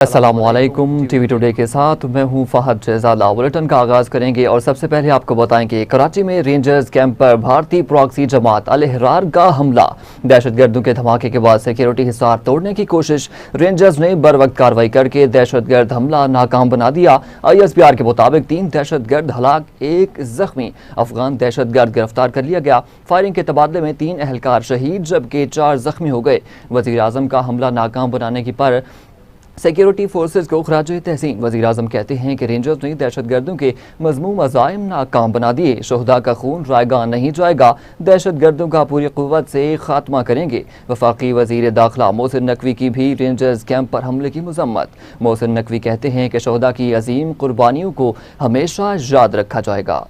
अस्सलामुअलैकुम। TV today के साथ मैं हूं फहद शहजादा। बुलेटिन का आगाज करेंगे और सबसे पहले आपको बताएंगे कराची में रेंजर्स कैंप पर भारतीय प्रॉक्सी जमात अल अहरार का हमला। दहशतगर्दों के धमाके के बाद सिक्योरिटी हिसार तोड़ने की कोशिश, रेंजर्स ने बर वक्त कार्रवाई करके दहशतगर्द हमला नाकाम बना दिया। ISPR के मुताबिक 3 दहशतगर्द हलाक, 1 जख्मी। अफगान दहशतगर्द गिरफ्तार कर लिया गया। फायरिंग के तबादले में 3 अहलकार शहीद जबकि 4 जख्मी हो गए। वजीर आजम का हमला नाकाम बनाने की पर सिक्योरिटी फोर्सेज को खराज तहसीन। वज़ीर आज़म कहते हैं कि रेंजर्स ने दहशतगर्दों के मज़मूम अज़ाइम नाकाम बना दिए। शोहदा का खून रायगा नहीं जाएगा, दहशतगर्दों का पूरी क़ुव्वत से खात्मा करेंगे। वफाकी वज़ीर दाखिला मोहसिन नकवी की भी रेंजर्स कैंप पर हमले की मज़म्मत। मोहसिन नकवी कहते हैं कि शोहदा की अजीम कुर्बानियों को हमेशा याद रखा जाएगा।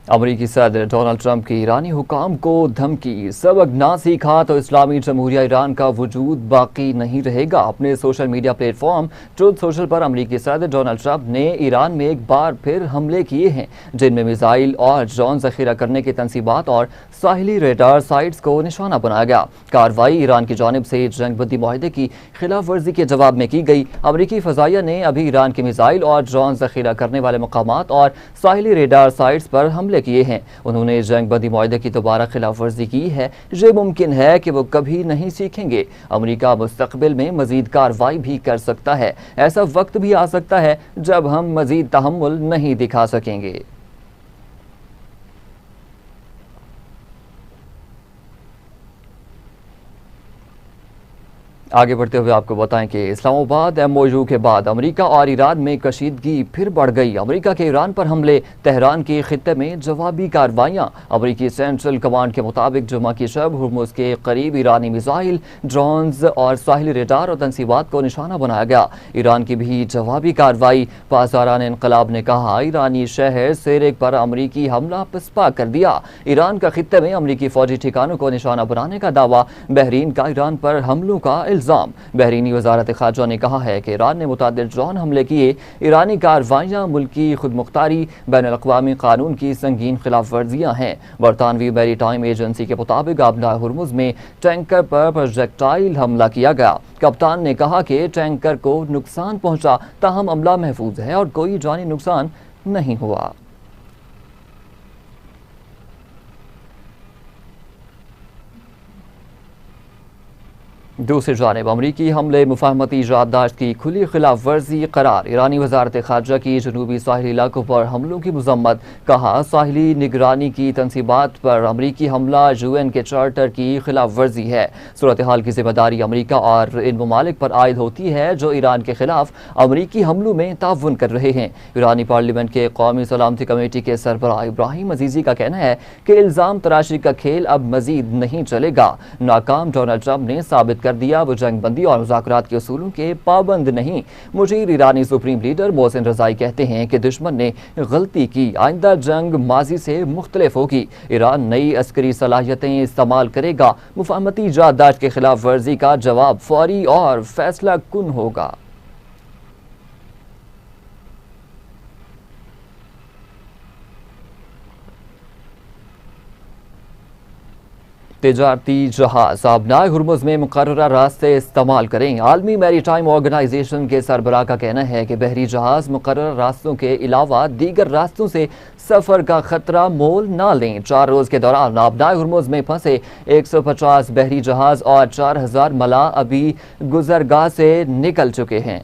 अमरीकी सदर डोनाल्ड ट्रंप की ईरानी हुकाम को धमकी, सबक ना सीखा तो इस्लामी जमहूरिया ईरान का वजूद बाकी नहीं रहेगा। अपने social media platform truth social पर अमरीकी सदर डोनाल्ड ट्रंप ने ईरान में एक बार फिर हमले किए हैं, जिनमें मिसाइल और ड्रोन जखीरा करने की तनसीबात और साहिली रेडार साइट्स को निशाना बनाया गया। कार्रवाई ईरान की जानिब से जंगबंदी माहिदे की खिलाफ वर्जी के जवाब में की गई। अमरीकी फजाइया ने अभी ईरान के मिसाइल और ड्रोन जखीरा करने वाले मकामात और साहिली रेडार साइट्स पर हमले किए हैं। उन्होंने जंगबंदी मुआहदे की दोबारा खिलाफ वर्जी की है। ये मुमकिन है कि वो कभी नहीं सीखेंगे। अमरीका मुस्तकबिल में मजीद कार्रवाई भी कर सकता है। ऐसा वक्त भी आ सकता है जब हम मजीद तहम्मुल नहीं दिखा सकेंगे। आगे बढ़ते हुए आपको बताएं कि इस्लामाबाद MOU के बाद अमेरिका और ईरान में कशीदगी फिर बढ़ गई। अमेरिका के ईरान पर हमले, तेहरान के खित्ते में जवाबी कार्रवाइयाँ। अमेरिकी सेंट्रल कमांड के मुताबिक जुमा की शब हुर्मुज के करीब ईरानी मिसाइल, ड्रोन्स और साहिली रेडार और तनसीबात को निशाना बनाया गया। ईरान की भी जवाबी कार्रवाई। पासदारान इनकलाब ने कहा, ईरानी शहर सेरेक पर अमरीकी हमला पसपा कर दिया। ईरान का खित्ते में अमरीकी फौजी ठिकानों को निशाना बनाने का दावा। बहरीन का ईरान पर हमलों का बहरीनी वजारत खारजा ने कहा है कि ईरान ने मुतादिद ड्रोन हमले किए। ईरानी कार्रवाइयाँ मुल्की खुदमुख्तारी, बैनुल-अक़वामी कानून की संगीन खिलाफ वर्जियाँ हैं। बरतानवी मैरी टाइम एजेंसी के मुताबिक आबना हुर्मुज में टैंकर पर प्रोजेक्टाइल हमला किया गया। कप्तान ने कहा कि टैंकर को नुकसान पहुंचा, ताहम अमला महफूज है और कोई जानी नुकसान नहीं हुआ। दूसरी जानिब अमरीकी हमले मुफाहमती याददाश्त की खुली खिलाफ वर्जी करार। ईरानी वजारत खारजा की जनूबी साहिली इलाकों पर हमलों की मजम्मत। कहा, साहिली निगरानी की तनसीबात पर अमरीकी हमला UN के चार्टर की खिलाफ वर्जी है। सूरत हाल की जिम्मेदारी अमरीका और इन ममालिक पर आयद होती है जो ईरान के खिलाफ अमरीकी हमलों में ताउन कर रहे हैं। ईरानी पार्लियामेंट के कौमी सलामती कमेटी के सरबराह इब्राहिम अजीजी का कहना है कि इल्ज़ाम तराशी का खेल अब मजीद नहीं चलेगा। नाकाम डोनाल्ड ट्रंप ने साबित कर दिया वो जंगबंदी और मुज़ाकरात के उसूलों के पाबंद नहीं। मुशीर ईरानी सुप्रीम लीडर मोहसिन रज़ाई कहते हैं कि दुश्मन ने गलती की, आइंदा जंग माजी से मुख्तलिफ होगी। ईरान नई अस्करी सलाहियतें इस्तेमाल करेगा। मुफाहमती याददाश्त के खिलाफ वर्जी का जवाब फौरी और फैसला कुन होगा। तिजारती जहाज आबनाए हुर्मुज में मुकर्ररा रास्ते इस्तेमाल करें। आलमी मैरी टाइम ऑर्गेनाइजेशन के सरबराह का कहना है कि बहरी जहाज मुकर्ररा रास्तों के अलावा दीगर रास्तों से सफर का खतरा मोल ना लें। 4 रोज के दौरान आबनाए हुर्मुज में फंसे 150 बहरी जहाज और 4000 मलाह अभी गुजरगाह से निकल चुके हैं।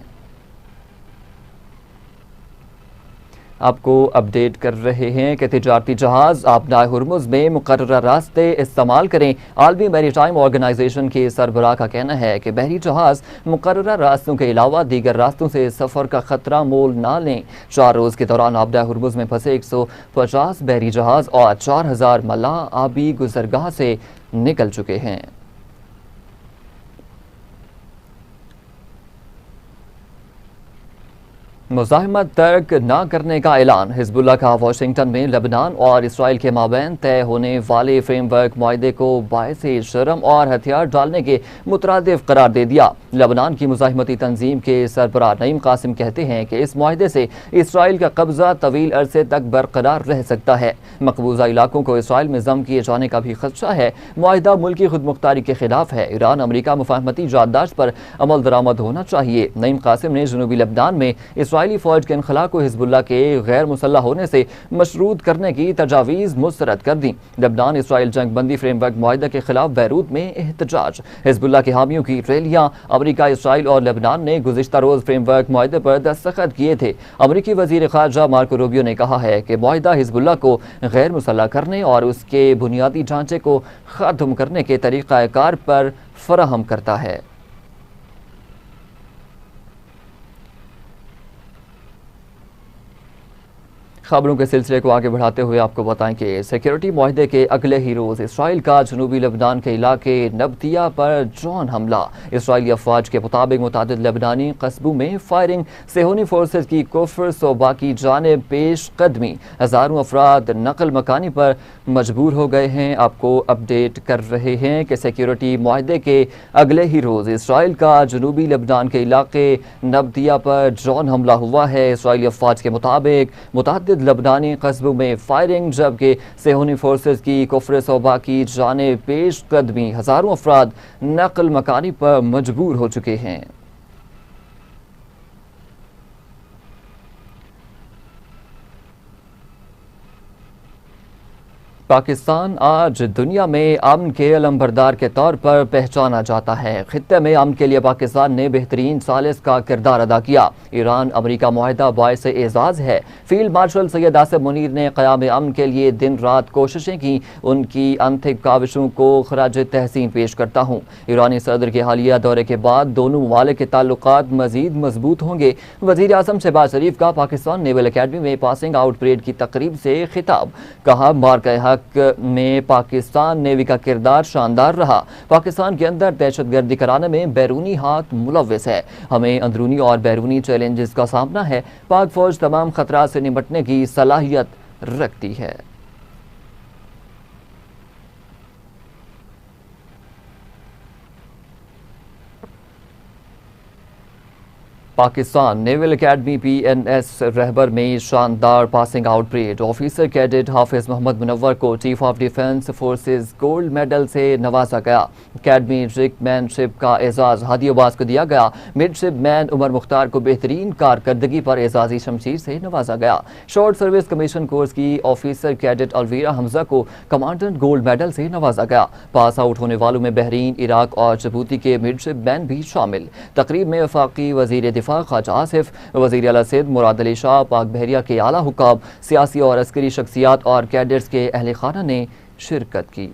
आपको अपडेट कर रहे हैं कि तिजारती जहाज आबनाए हुर्मुज में मुकर्ररा रास्ते इस्तेमाल करें। आलमी मैरी टाइम ऑर्गेनाइजेशन के सरबराह का कहना है कि बहरी जहाज मुकर्ररा रास्तों के अलावा दीगर रास्तों से सफ़र का खतरा मोल ना लें। 4 रोज़ के दौरान आबनाए हुर्मुज में फंसे 150 बहरी जहाज और 4000 मलाह आबी गुजरगाह से निकल चुके हैं। मुज़ाहिमत तर्क न करने का ऐलान। हिजबुल्लाह का वाशिंगटन में लेबनान और इसराइल के माबैन तय होने वाले फ्रेमवर्क मुआहदे को बायसे शर्म और हथियार डालने के मुतरादिफ करार दे दिया। लेबनान की मुज़ाहिमती तंजीम के सरबराह नईम कासिम कहते हैं कि इस मुआहदे से इसराइल का कब्जा तवील अरसे तक बरकरार रह सकता है। मकबूजा इलाकों को इसराइल में जम किए जाने का भी खदशा है। मुआहदा मुल्की खुद मुख्तारी के खिलाफ है। ईरान अमरीका मुफाहमती याददाश्त पर अमल दरामद होना चाहिए। नईम कासिम ने जनूबी लेबनान में इसराइली फौज के इनखला को हिजबुल्लाह के गैर मुसल्लह होने से मशरूत करने की तजावीज़ मुस्तरद कर दी। लेबनान इसराइल जंग बंदी फ्रेमवर्क मुआहदे के खिलाफ बैरूत में एहतजाज। हिजबुल्लाह के हामियों की रैलियां। अमरीका, इसराइल और लेबनान ने गुज़िश्ता रोज़ फ्रेमवर्क मुआहदे पर दस्तखत किए थे। अमरीकी वज़ीर ख़ारजा मार्को रूबियो ने कहा है कि मुआहदा हिजबुल्लाह को गैर मुसल्लह करने और उसके बुनियादी ढांचे को ख़त्म करने के तरीक़ाकार पर फराहम करता है। खबरों के सिलसिले को आगे बढ़ाते हुए आपको बताएं कि सिक्योरिटी मुआहदे के अगले ही रोज़ इसराइल का जनूबी लेबनान के इलाके नब्तिया पर ड्रोन हमला। इसराइली अफवाज के मुताबिक मुतादिद लेबनानी कस्बों में फायरिंग। सेहूनी फोर्सेज की कुफ्र सोबा की जानिब पेश कदमी। हज़ारों अफराद नकल मकानी पर मजबूर हो गए हैं। आपको अपडेट कर रहे हैं कि सिक्योरिटी मुआहदे के अगले ही रोज़ इसराइल का जनूबी लेबनान के इलाके नब्तिया पर ड्रोन हमला हुआ है। इसराइली अफवाज के मुताबिक मुतादिद लबनानी कस्बों में फायरिंग, जबकि सेहूनी फोर्सेज की कुफ्र सोबा की जानिब पेश कदमी। हज़ारों अफराद नकल मकानी पर मजबूर हो चुके हैं। पाकिस्तान आज दुनिया में अमन के अलंबरदार के तौर पर पहचाना जाता है। खित्ते में अमन के लिए पाकिस्तान ने बेहतरीन सालिस का किरदार अदा किया। ईरान अमरीका मुआहदा बायस एजाज़ है। फील्ड मार्शल सैयद आसिफ मुनीर ने क़याम अमन के लिए दिन रात कोशिशें की। उनकी अनथिक काविशों को खराज तहसीन पेश करता हूँ। ईरानी सदर के हालिया दौरे के बाद दोनों ममालिक के ताल्लुकात मजीद मजबूत होंगे। वज़ीर आज़म शहबाज शरीफ का पाकिस्तान नेवल अकेडमी में पासिंग आउट परेड की तकरीब से खिताब। कहा, मार्का में पाकिस्तान नेवी का किरदार शानदार रहा। पाकिस्तान के अंदर दहशतगर्दी कराने में बैरूनी हाथ मुलव्वस है। हमें अंदरूनी और बैरूनी चैलेंजेस का सामना है। पाक फौज तमाम खतरात से निपटने की सलाहियत रखती है। Pakistan naval academy PNS Rahbar में शानदार passing out parade. Officer cadet Hafiz Mohammad Munawwar को chief of defence forces gold medal से नवाजा गया। अकेडमी रिकमैनशिप का एजाज हादी अब्बास को दिया गया। मिडशिप मैन उमर मुख्तार को बेहतरीन कारकर्दगी पर एजाजी शमशीर से नवाजा गया। शॉर्ट सर्विस कमीशन कोर्स की ऑफिसर कैडेट अलवीरा हमजा को कमांडेंट गोल्ड मेडल से नवाजा गया। पास आउट होने वालों में बहरीन, इराक और जिबूती के मिडशिप मैन भी शामिल। तकरीब में वफाकी वजीर दिफा ख्वाजा आसिफ, वज़ीर आला सिंध मुराद अली शाह, पाक बहरिया के आला हुकाम, सियासी और अस्करी शख्सियात और कैडेट्स के अहले खाना ने शिरकत की।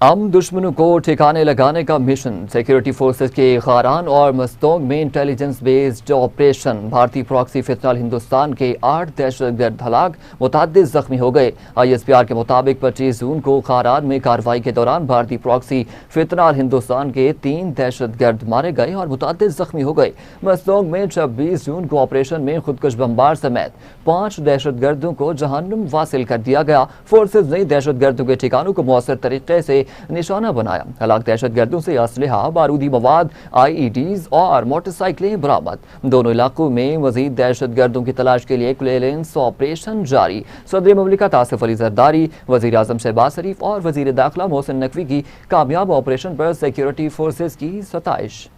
अमन दुश्मनों को ठिकाने लगाने का मिशन। सिक्योरिटी फोर्सेस के खारान और मस्तोंग में इंटेलिजेंस बेस्ड ऑपरेशन। भारतीय प्रॉक्सी फितनाल हिंदुस्तान के 8 दहशतगर्द हलाक, मुतअद्दिद जख्मी हो गए। ISPR के मुताबिक 25 जून को खारान में कार्रवाई के दौरान भारतीय प्रॉक्सी फितनाल हिंदुस्तान के 3 दहशतगर्द मारे गए और मुतअद्दिद जख्मी हो गए। मस्तोंग में 26 जून को ऑपरेशन में खुदकुश बमबार समेत 5 दहशतगर्दों को जहन्नुम वासिल कर दिया गया। फोर्सेज ने दहशतगर्दों के ठिकानों को मौसर तरीके से निशाना बनाया। हलाक दहशतगर्दों से असलहा, बारूदी मवाद, IEDs और मोटरसाइकिलें बरामद। दोनों इलाकों में मजीद दहशतगर्दों की तलाश के लिए क्लियरेंस ऑपरेशन जारी। सदर मुमलिकत आसिफ अली जरदारी, वज़ीर आज़म शहबाज शरीफ और वज़ीर दाखिला मोहसिन नकवी की कामयाब ऑपरेशन पर सिक्योरिटी फोर्सेज की सताइश।